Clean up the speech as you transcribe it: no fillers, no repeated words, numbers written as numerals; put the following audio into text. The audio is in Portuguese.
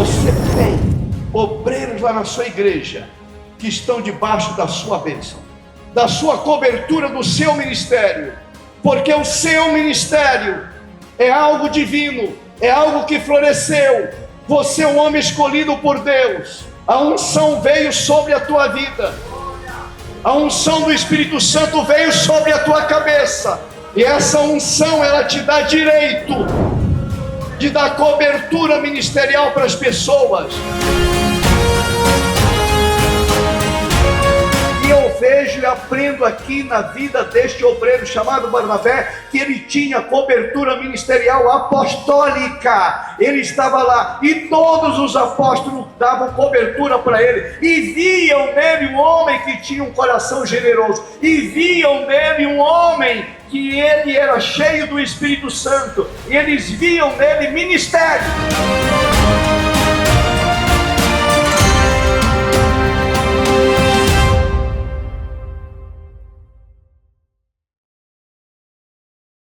Você tem obreiros lá na sua igreja que estão debaixo da sua bênção, da sua cobertura, do seu ministério, porque o seu ministério é algo divino, é algo que floresceu. Você é um homem escolhido por Deus. A unção veio sobre a tua vida, a unção do Espírito Santo veio sobre a tua cabeça, e essa unção, ela te dá direito de dar cobertura ministerial para as pessoas. E eu vejo e aprendo aqui na vida deste obreiro chamado Barnabé, que ele tinha cobertura ministerial apostólica. Ele estava lá e todos os apóstolos davam cobertura para ele, e viam nele um homem que tinha um coração generoso, e viam nele um homem que ele era cheio do Espírito Santo, e eles viam nele ministério.